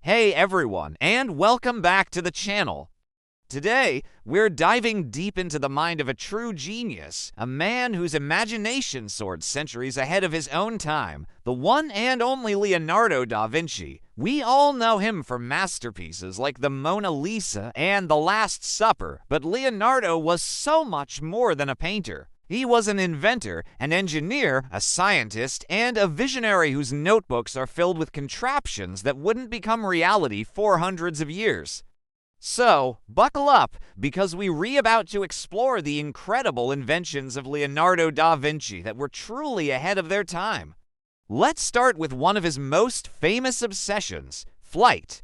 Hey everyone, and welcome back to the channel. Today, we're diving deep into the mind of a true genius, a man whose imagination soared centuries ahead of his own time, the one and only Leonardo da Vinci. We all know him for masterpieces like the Mona Lisa and The Last Supper, but Leonardo was so much more than a painter. He was an inventor, an engineer, a scientist, and a visionary whose notebooks are filled with contraptions that wouldn't become reality for hundreds of years. So, buckle up, because we're about to explore the incredible inventions of Leonardo da Vinci that were truly ahead of their time. Let's start with one of his most famous obsessions, flight.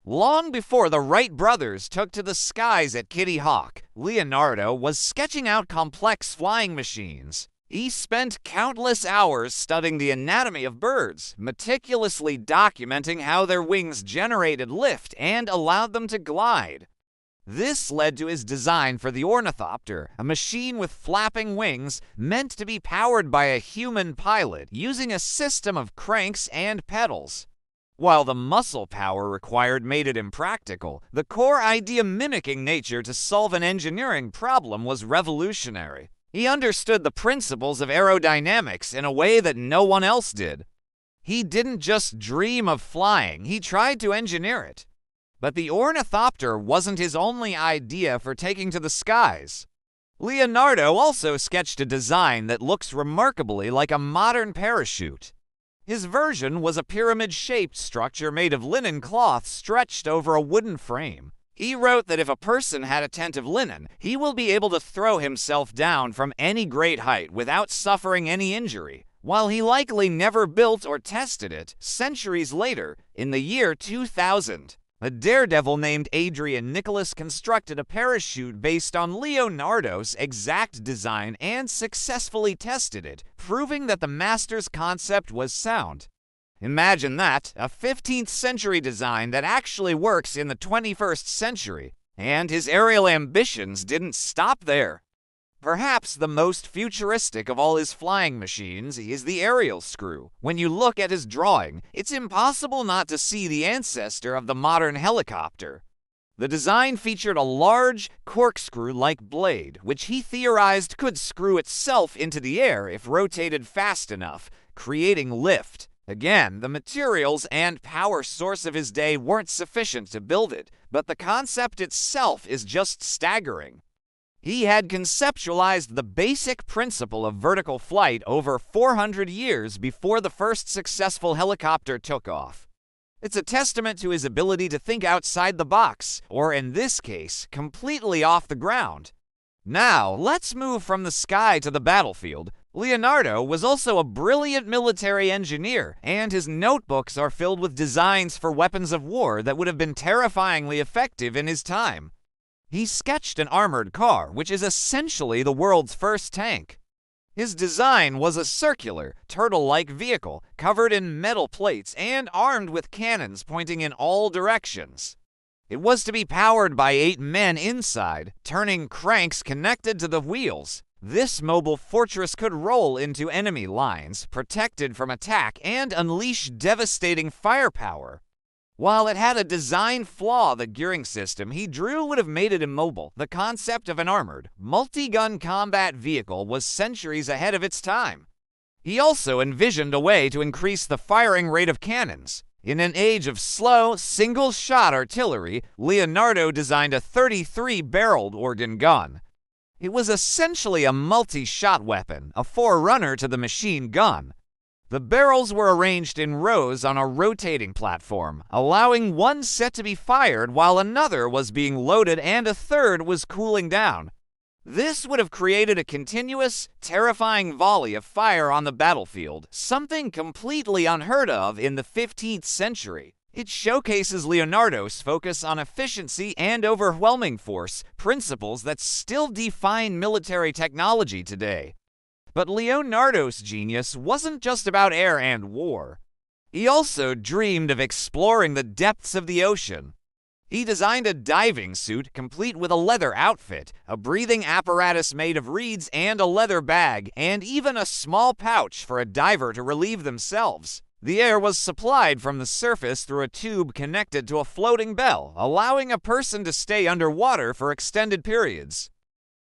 Long before the Wright brothers took to the skies at Kitty Hawk, Leonardo was sketching out complex flying machines. He spent countless hours studying the anatomy of birds, meticulously documenting how their wings generated lift and allowed them to glide. This led to his design for the ornithopter, a machine with flapping wings meant to be powered by a human pilot using a system of cranks and pedals. While the muscle power required made it impractical, the core idea mimicking nature to solve an engineering problem was revolutionary. He understood the principles of aerodynamics in a way that no one else did. He didn't just dream of flying, he tried to engineer it. But the ornithopter wasn't his only idea for taking to the skies. Leonardo also sketched a design that looks remarkably like a modern parachute. His version was a pyramid-shaped structure made of linen cloth stretched over a wooden frame. He wrote that if a person had a tent of linen, he will be able to throw himself down from any great height without suffering any injury. While he likely never built or tested it, centuries later, in the year 2000, a daredevil named Adrian Nicholas constructed a parachute based on Leonardo's exact design and successfully tested it, proving that the master's concept was sound. Imagine that, a 15th century design that actually works in the 21st century. And his aerial ambitions didn't stop there. Perhaps the most futuristic of all his flying machines is the aerial screw. When you look at his drawing, it's impossible not to see the ancestor of the modern helicopter. The design featured a large, corkscrew-like blade, which he theorized could screw itself into the air if rotated fast enough, creating lift. Again, the materials and power source of his day weren't sufficient to build it, but the concept itself is just staggering. He had conceptualized the basic principle of vertical flight over 400 years before the first successful helicopter took off. It's a testament to his ability to think outside the box, or in this case, completely off the ground. Now, let's move from the sky to the battlefield. Leonardo was also a brilliant military engineer, and his notebooks are filled with designs for weapons of war that would have been terrifyingly effective in his time. He sketched an armored car, which is essentially the world's first tank. His design was a circular, turtle-like vehicle covered in metal plates and armed with cannons pointing in all directions. It was to be powered by 8 men inside, turning cranks connected to the wheels. This mobile fortress could roll into enemy lines, protected from attack, and unleash devastating firepower. While it had a design flaw, the gearing system he drew would have made it immobile. The concept of an armored, multi-gun combat vehicle was centuries ahead of its time. He also envisioned a way to increase the firing rate of cannons. In an age of slow, single-shot artillery, Leonardo designed a 33-barreled organ gun. It was essentially a multi-shot weapon, a forerunner to the machine gun. The barrels were arranged in rows on a rotating platform, allowing one set to be fired while another was being loaded and a third was cooling down. This would have created a continuous, terrifying volley of fire on the battlefield, something completely unheard of in the 15th century. It showcases Leonardo's focus on efficiency and overwhelming force, principles that still define military technology today. But Leonardo's genius wasn't just about air and war. He also dreamed of exploring the depths of the ocean. He designed a diving suit complete with a leather outfit, a breathing apparatus made of reeds and a leather bag, and even a small pouch for a diver to relieve themselves. The air was supplied from the surface through a tube connected to a floating bell, allowing a person to stay underwater for extended periods.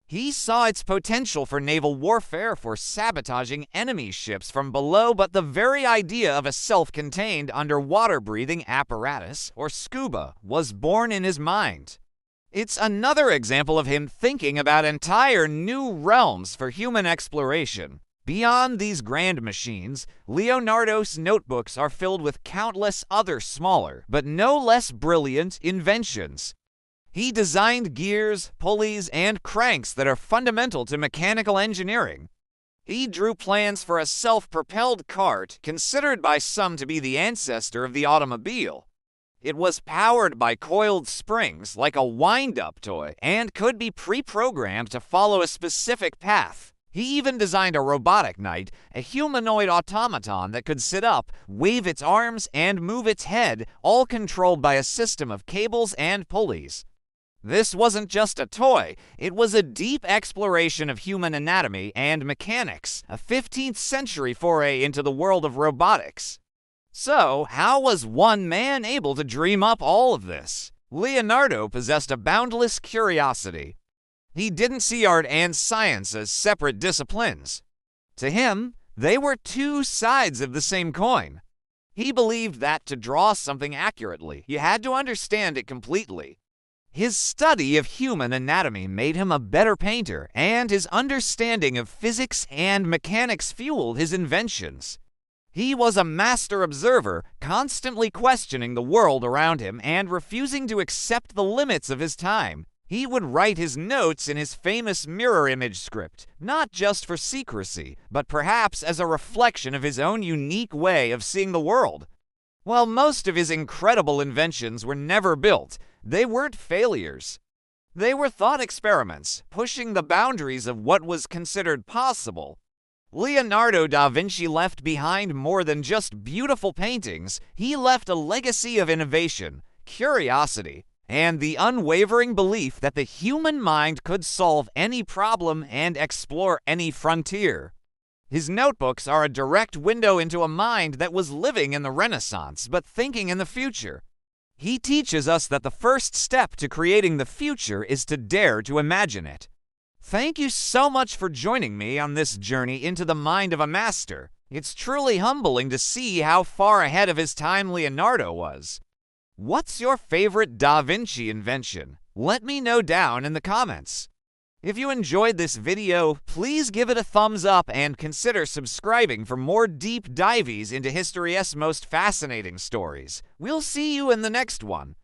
He saw its potential for naval warfare for sabotaging enemy ships from below, but the very idea of a self-contained underwater breathing apparatus, or scuba, was born in his mind. It's another example of him thinking about entire new realms for human exploration. Beyond these grand machines, Leonardo's notebooks are filled with countless other smaller, but no less brilliant, inventions. He designed gears, pulleys, and cranks that are fundamental to mechanical engineering. He drew plans for a self-propelled cart, considered by some to be the ancestor of the automobile. It was powered by coiled springs like a wind-up toy and could be pre-programmed to follow a specific path. He even designed a robotic knight, a humanoid automaton that could sit up, wave its arms, and move its head, all controlled by a system of cables and pulleys. This wasn't just a toy, it was a deep exploration of human anatomy and mechanics, a 15th century foray into the world of robotics. So, how was one man able to dream up all of this? Leonardo possessed a boundless curiosity. He didn't see art and science as separate disciplines. To him, they were two sides of the same coin. He believed that to draw something accurately, you had to understand it completely. His study of human anatomy made him a better painter, and his understanding of physics and mechanics fueled his inventions. He was a master observer, constantly questioning the world around him and refusing to accept the limits of his time. He would write his notes in his famous mirror image script, not just for secrecy, but perhaps as a reflection of his own unique way of seeing the world. While most of his incredible inventions were never built, they weren't failures. They were thought experiments, pushing the boundaries of what was considered possible. Leonardo da Vinci left behind more than just beautiful paintings. He left a legacy of innovation, curiosity, and the unwavering belief that the human mind could solve any problem and explore any frontier. His notebooks are a direct window into a mind that was living in the Renaissance but thinking in the future. He teaches us that the first step to creating the future is to dare to imagine it. Thank you so much for joining me on this journey into the mind of a master. It's truly humbling to see how far ahead of his time Leonardo was. What's your favorite Da Vinci invention? Let me know down in the comments. If you enjoyed this video, please give it a thumbs up and consider subscribing for more deep dives into history's most fascinating stories. We'll see you in the next one.